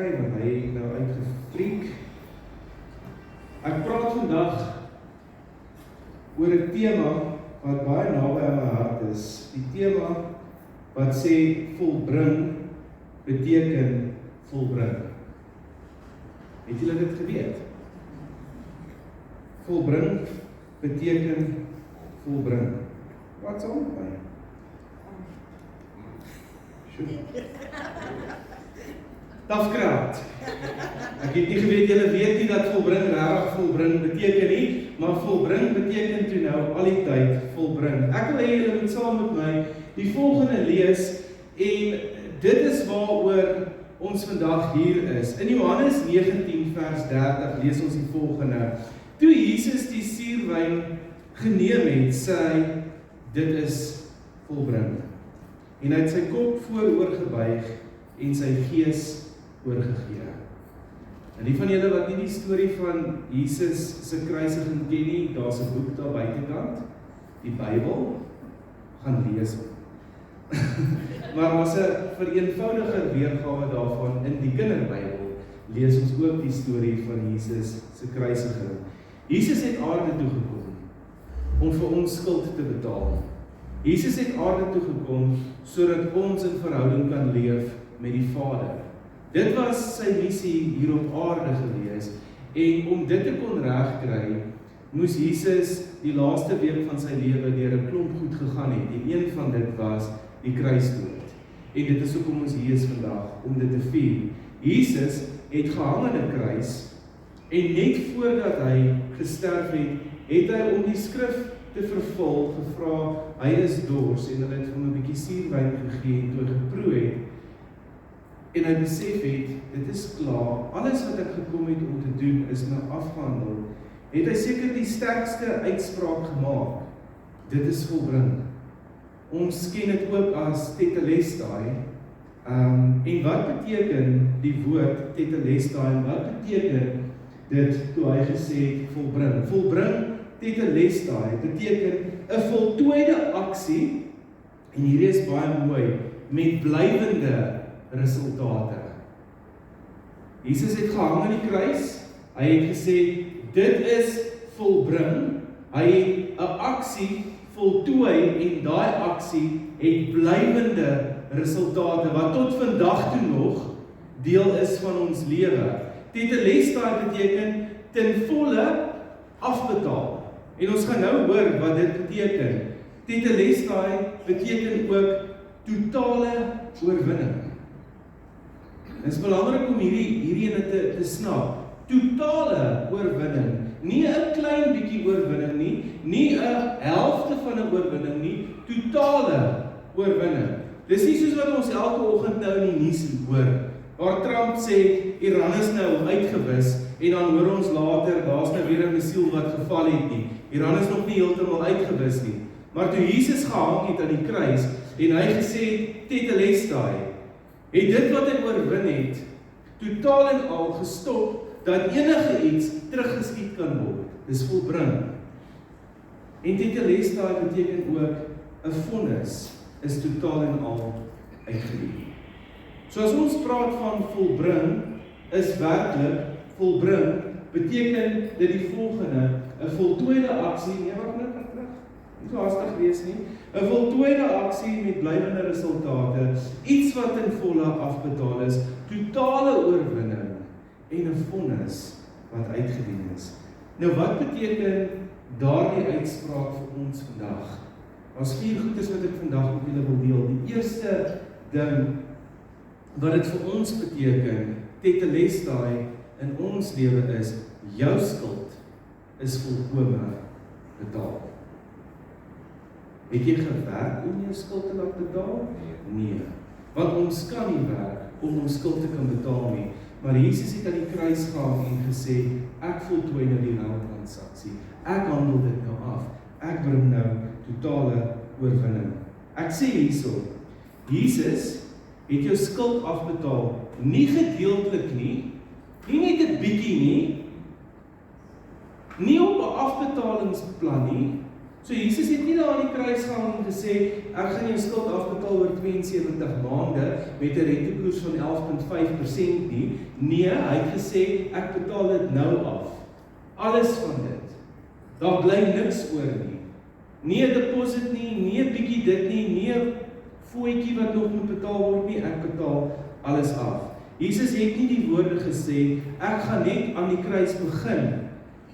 kry, want hy het nou uitgefriek. Ek praat vandag oor 'n tema wat baie naby aan my hart is. Die tema wat sê volbring beteken volbring. Het julle dit geweet? Volbring beteken volbring. Wat is aan my? Tafkraat. Ek het nie geweet, julle weet nie dat volbring regtig volbring beteken nie, maar volbring beteken toe nou al die tyd volbring. Ek wil hê julle moet saam met my die volgende lees en dit is waaroor ons vandag hier is. In Johannes 19 vers 30 lees ons die volgende. Toe Jesus die suurwyn geneem het, sê hy, dit is volbring. En hy het sy kop vooroor gebuig en sy gees oorgegee. En die van julle wat nie die storie van Jesus se kruisiging ken nie, daar's 'n boek daar buitekant, die Bybel, gaan lees hom. Maar as 'n vereenvoudiger weergawe daarvan in die kinderbybel, lees ons ook die storie van Jesus se kruisiging. Jesus het aarde toe gekom om vir ons skuld te betaal. Jesus het aarde toe gekom sodat ons in verhouding kan leef met die Vader. Dit was sy missie hier op aarde gewees, en om dit te kon regkry, moes Jesus die laaste week van sy lewe deur 'n klomp goed gegaan het, en een van dit was die kruisdood. En dit is hoekom ons hier is vandag, om dit te vier. Jesus het gehang aan 'n kruis, en net voordat hy gesterf het, het hy om die skrif te vervul gevra, hy is dors, en hulle het hom 'n bietjie suurwyn gegee, en toe hy geproe het, en hy besef het, dit is klaar, alles wat ek gekom het om te doen, is nou afgehandel, het hy seker die sterkste uitspraak gemaak, dit is volbring. Ons ken dit ook as tetelestai, en wat beteken die woord tetelestai, en wat beteken dit toe hy gesê het volbring? Volbring, tetelestai, beteken 'n voltooide aksie, en hierdie is baie mooi, met blywende resultate. Jesus het gehang aan die kruis, hy het gesê, dit is volbring, hy het 'n aksie voltooi, en daai aksie het blywende resultate, wat tot vandag toe nog deel is van ons lewe. Tetelestai beteken ten volle afbetaal. En ons gaan nou hoor wat dit beteken. Tetelestai beteken ook totale oorwinning. Dit is belangrik om hierdie ene te snap. Totale oorwinning. Nie 'n klein bietjie oorwinning nie, nie 'n helfte van 'n oorwinning nie, totale oorwinning. Dis nie soos wat ons elke oggend nou in die nuus hoor, waar Trump sê, Iran is nou uitgewis, en dan hoor ons later, daar's nou weer 'n missiel wat geval het nie. Iran is nog nie heeltemal uitgewis nie. Maar toe Jesus gehang het aan die kruis, en hy gesê, tetelestai, het dit wat hy oorwin het, totaal en al gestop, dat enige iets teruggeskiet kan word. Dis volbring. En tetelestai beteken ook, 'n vonnis is totaal en al uitgedien. So as ons praat van volbring, is werklik volbring, beteken dit die volgende, 'n voltooide aksie, nee wat nou terug, nie so haastig wees nie, 'n voltooide aksie met blywende resultate, iets wat in volle afbetaal is, totale oorwinning, en 'n vonnis wat uitgedien is. Nou wat beteken daardie uitspraak vir ons vandag? Daar's 4 goedes wat ek vandag met julle wil deel. Die eerste ding wat dit vir ons beteken, tetelestai in ons lewe is, jou skuld is volkome betaal. Het jy gewerk om jou skuld te laat betaal? Nee. Want ons kan nie werk om ons skuld te kan betaal nie. Maar Jesus het aan die kruis gehang en gesê, ek voltooi nou die transaksie. Ek handel dit nou af. Ek bring nou totale oorwinning. Ek sê hierso, Jesus het jou skuld afbetaal, nie gedeeltelik nie net 'n bietjie nie op 'n afbetalingsplan nie, So Jesus het nie daar aan die kruis gehang en gesê, ek gaan jou skuld afbetaal oor 72 maande met 'n rentekoers van 11,5% nie. Nee, hy het gesê, ek betaal dit nou af. Alles van dit. Daar bly niks oor nie. Nie 'n deposit nie, nie 'n bietjie dit nie, nie 'n fooitjie wat nog moet betaal word nie, ek betaal alles af. Jesus het nie die woorde gesê, ek gaan net aan die kruis begin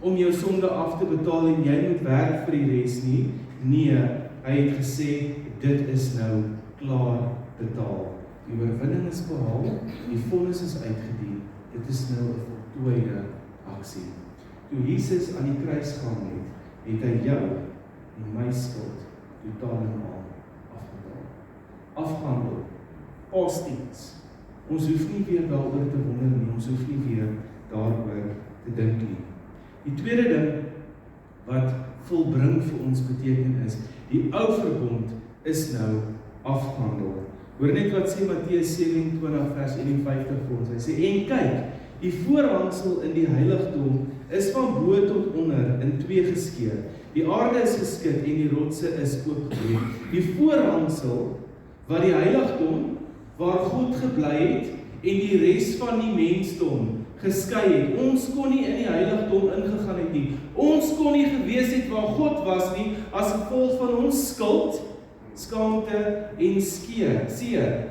om jou sonde af te betaal en jy moet werk vir die res nie. Nee, hy het gesê, dit is nou klaar betaal. Die oorwinning is behaal, die vonnis is uitgedien, dit is nou 'n voltooide aksie. Toe Jesus aan die kruis gaan het hy jou en my skuld totaal en al afbetaal. Afgehandel, past tense. Ons hoef nie weer daaroor te wonder nie, ons hoef nie weer daaroor te dink nie. Die tweede ding wat volbring vir ons beteken is, die ou verbond is nou afgehandel. Hoor net wat sê Matteus 27 vers 51 vir ons. Hy sê, en kyk, die voorhangsel in die heiligdom is van bo tot onder in twee geskeur. Die aarde is geskit en die rotse is oopgebreek. Die voorhangsel wat die heiligdom waar God gebly het en die res van die mensdom geskei het. Ons kon nie in die heiligdom ingegaan het nie. Ons kon nie gewees het waar God was nie as gevolg van ons skuld, skaamte en seer.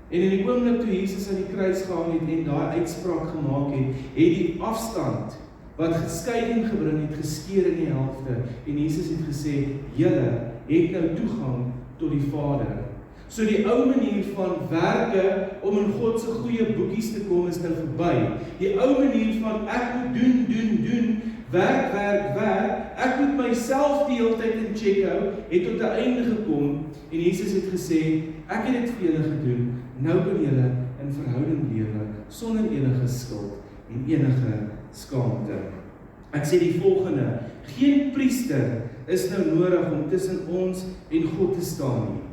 En in die oomblik toe Jesus aan die kruis gehang het en daai uitspraak gemaak het die afstand wat geskeiding gebring het geskeur in die helfte en Jesus het gesê, julle het nou toegang tot die Vader. So die ou manier van werke om in God se goeie boekies te kom is nou verby. Die ou manier van ek moet doen, werk, ek moet myself die hele tyd in check hou, het tot 'n einde gekom en Jesus het gesê, ek het dit vir julle gedoen, nou kan julle in verhouding lewe sonder enige skuld en enige skaamte. Ek sê die volgende, geen priester is nou nodig om tussen ons en God te staan nie.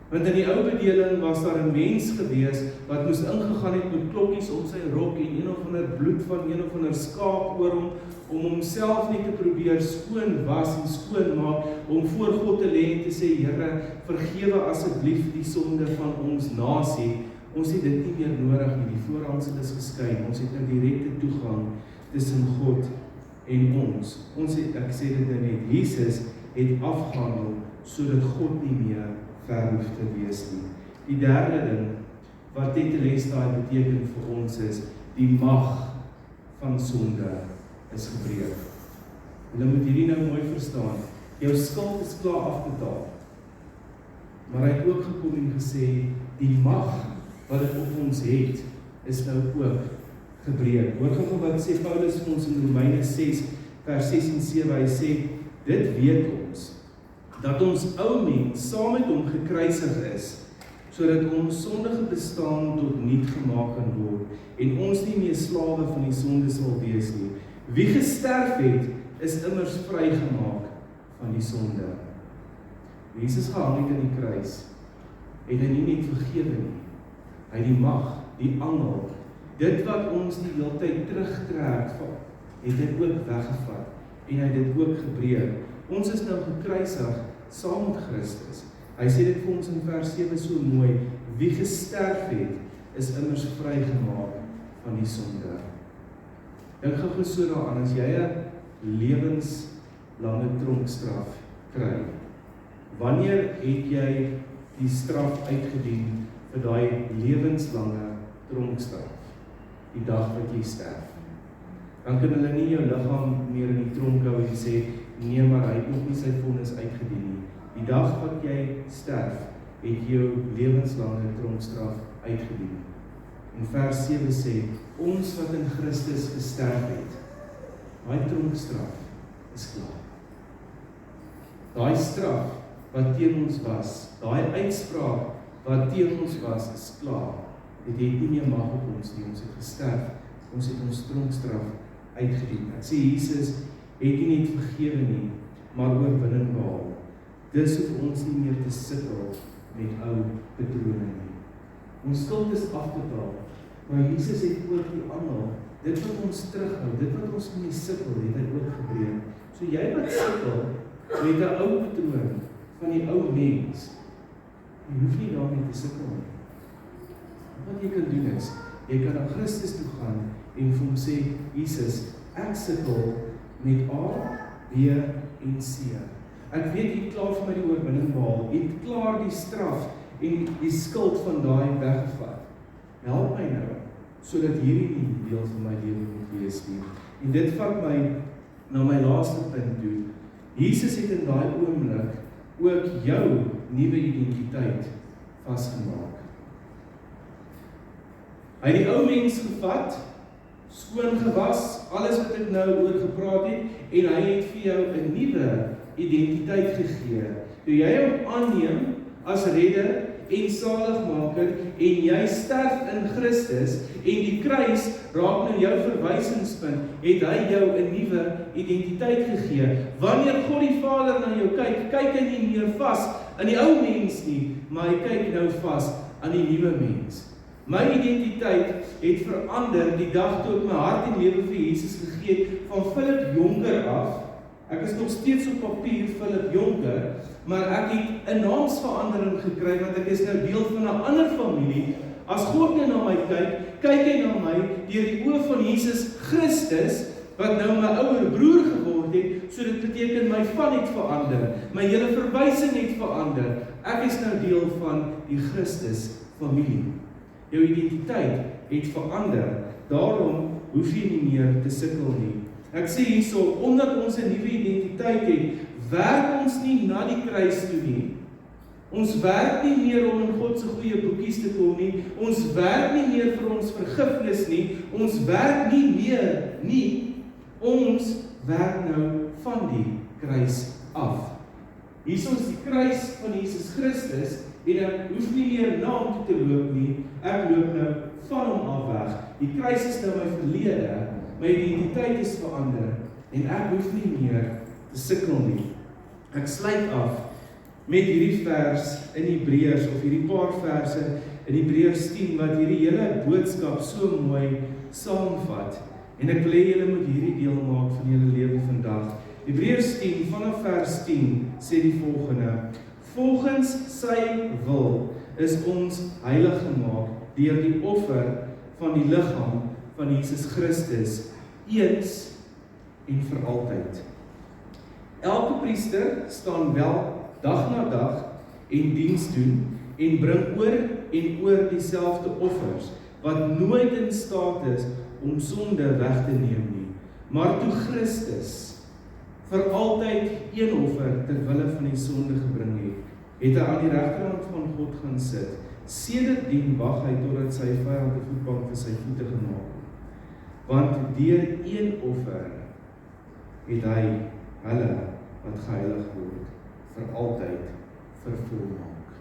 Want in die ou bedeling was daar 'n mens gewees wat moes ingegaan het met klokkies op sy rok en een of ander bloed van een of ander skaap oor hom, om homself net te probeer skoon was en skoon maak, om voor God te lê en te sê, Here, vergewe asseblief die sonde van ons nasie. Ons het dit nie meer nodig nie, die voorhangsel is geskei, ons het 'n direkte toegang tussen God en ons. Ek sê dit net, Jesus het afgehandel, sodat God nie meer ver hoef te wees nie. Die derde ding, wat tetelestai beteken vir ons is, die mag van sonde is gebreek. Julle moet hierdie nou mooi verstaan, jou skuld is klaar afbetaal, maar hy het ook gekom en gesê, die mag wat dit op ons het, is nou ook gebreek. Hoor gou wat sê Paulus vir ons in Romeine 6, vers 6 en 7, hy sê, dit weet ons, dat ons ou mens saam met hom gekruisig is, sodat ons sondige bestaan tot niet gemaak kan word, en ons nie meer slawe van die sonde sal wees nie. Wie gesterf het, is immers vrygemaak van die sonde. Jesus gehang het in die kruis, het hy nie net vergewe nie, hy die mag, die angel, dit wat ons die hele tyd terugtrek van, het hy ook weggevat, en hy dit ook gebreek. Ons is nou gekruisig saam met Christus. Hy sê dit vir ons in vers 7 so mooi, wie gesterf het, is immers vrygemaak van die sonde. Dink gou so daaraan, as jy 'n lewenslange tronkstraf kry, wanneer het jy die straf uitgedien vir daai lewenslange tronkstraf? Die dag wat jy sterf. Dan kan hulle nie jou liggaam meer in die tronk hou en sê, nee, maar hy het nog nie sy vonnis uitgedien nie. Die dag wat jy sterf, het jou lewenslange tronkstraf uitgedien. En vers 7 sê, ons wat in Christus gesterf het, daai tronkstraf is klaar. Daai straf wat teen ons was, daai uitspraak wat teen ons was, is klaar. Dit het nie meer mag op ons nie, ons het gesterf, ons het ons tronkstraf uitgedien. Ek sê, Jesus het nie net vergewe nie, maar oorwinning behaal. Dis hoef ons nie meer te sukkel met ou patrone nie. Ons skuld is afbetaal, maar Jesus het ook die angel, dit wat ons terughou, dit wat ons mee sukkel, het hy ook gebreek. So jy wat sukkel, met 'n ou patroon van die ou mens, jy hoef nie daarmee te sukkel nie. Wat jy kan doen is, jy kan na Christus toe gaan en vir hom sê, Jesus, ek sukkel met A, B en C. Ek weet, jy het klaar vir my die oorwinning behaal, jy het klaar die straf en die skuld van daai weggevat. Help my nou, sodat hierdie nie deel van my lewe moet wees nie. En dit vat my na my laaste punt toe. Jesus het in daai oomblik ook jou nuwe identiteit vasgemaak. Hy het die ou mens gevat, skoon gewas, alles wat ek nou oor gepraat het, en hy het vir jou 'n nuwe identiteit gegee. Toe jy hom aanneem as redder en saligmaker, en jy sterf in Christus, en die kruis raak nou jou verwysingspunt, het hy jou 'n nuwe identiteit gegee. Wanneer God die Vader na jou kyk, kyk hy nie meer vas aan die ou mens nie, maar hy kyk nou vas aan die nuwe mens. My identiteit het verander die dag toe ek my hart en lewe vir Jesus gegee het, van Philip Jonker af. Ek is nog steeds op papier Philip Jonker, maar ek het 'n naamsverandering gekry, want ek is nou deel van 'n ander familie. As God nou na my kyk, kyk hy na my deur die oë van Jesus Christus, wat nou my ouer broer geword het, so dit beteken my van het verander, my hele verwysing het verander. Ek is nou deel van die Christus familie. Jou identiteit het verander, daarom hoef jy nie meer te sukkel nie. Ek sê hierso, omdat ons 'n nuwe identiteit het, werk ons nie na die kruis toe nie. Ons werk nie meer om in God se goeie boekies te kom nie. Ons werk nie meer vir ons vergifnis nie. Ons werk nie meer nie. Ons werk nou van die kruis af. Hierso is die kruis van Jesus Christus, en ek hoef nie meer na hom toe te loop nie. Ek loop nou van hom af weg. Die kruis is nou my verlede. My identiteit is verander, en ek hoef nie meer te sukkel nie. Ek sluit af met hierdie vers in Hebreërs, of hierdie paar verse in Hebreërs 10, wat hierdie hele boodskap so mooi saamvat. En ek wil hê julle moet hierdie deel maak van julle lewe vandag. Hebreërs 10, vanaf vers 10, sê die volgende: Volgens sy wil is ons heilig gemaak deur die offer van die liggaam van Jesus Christus, eens en vir altyd. Elke priester staan wel dag na dag en diens doen, en bring oor en oor dieselfde offers, wat nooit in staat is om sonde weg te neem nie. Maar toe Christus vir altyd een offer ter wille van die sonde gebring het, het hy aan die regterhand van God gaan sit. Sedertdien wag hy totdat sy vyand 'n voetbank vir sy voete gemaak het. Want deur een offer het hy hulle wat geheilig word vir altyd vervolmaak.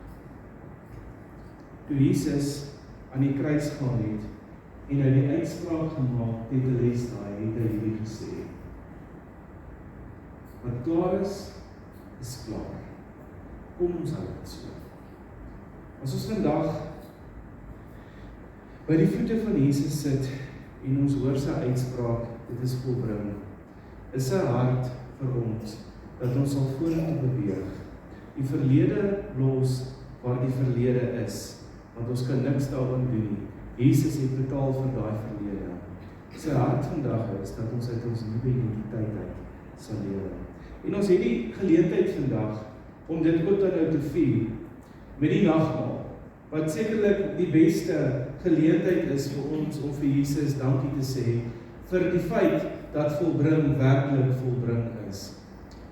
Toe Jesus aan die kruis gaan het en hy die uitspraak gemaak het, Tetelestai, het hy hierdie gesê: Wat klaar is klaar. Kom ons hou dit so. As ons vandag by die voete van Jesus sit en ons hoor sy uitspraak, dit is volbring, is sy hart vir ons, dat ons sal vorentoe beweeg, die verlede los waar die verlede is, want ons kan niks daaraan doen nie. Jesus het betaal vir daai verlede. Sy hart vandag is, dat ons uit ons nuwe identiteit uit sal lewe. En ons het die geleentheid vandag, om dit ook dan nou te vier, met die nagmaal, wat sekerlik die beste geleentheid is vir ons om vir Jesus dankie te sê, vir die feit dat volbring werklik volbring is.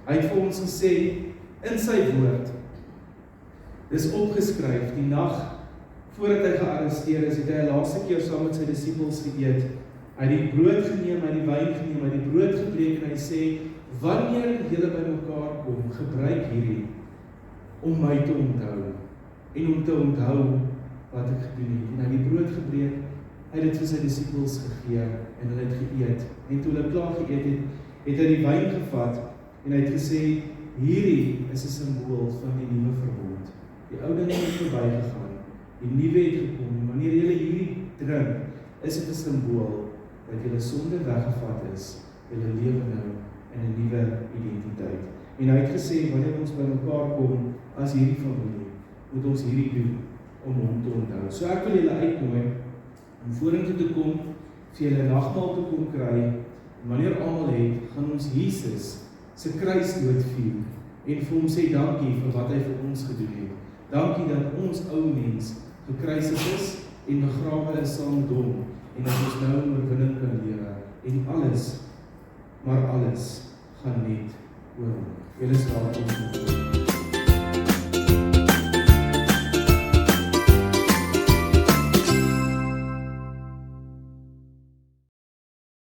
Hy het vir ons gesê, in sy woord, dis opgeskryf, die nag voordat hy gearresteer is, het hy 'n laaste keer saam met sy disippels geëet. Hy het die brood geneem, hy het die wyn geneem, hy het die brood gebreek en hy sê, wanneer julle by mekaar kom, gebruik hierdie om my te onthou en om te onthou wat ek gedoen het. En hy het die brood gebreek, hy het dit vir sy disippels gegee en hulle het geëet. En toe hulle klaar geëet het, het hy die wyn gevat en hy het gesê, hierdie is 'n simbool van die nuwe verbond. Die ou dinge het verbygegaan, die nuwe het gekom. En wanneer julle hierdie drink, is dit 'n simbool dat julle sonde weggevat is, julle lewe nou in 'n nuwe identiteit. En hy het gesê, wanneer ons by mekaar kom, as hierdie familie, moet ons hierdie doen, om hom te onthou. So ek wil julle uitnooi, om vorentoe te kom, vir julle nagmaal te kom kry, en wanneer almal het, gaan ons Jesus se kruisdood vier, en vir hom sê dankie vir wat hy vir ons gedoen het. Dankie dat ons ou mens gekruisig is, en begrawe is saam met hom, en dat ons nou in oorwinning kan lewe, en alles, maar alles, gaan net oor hom. Julle is daar ons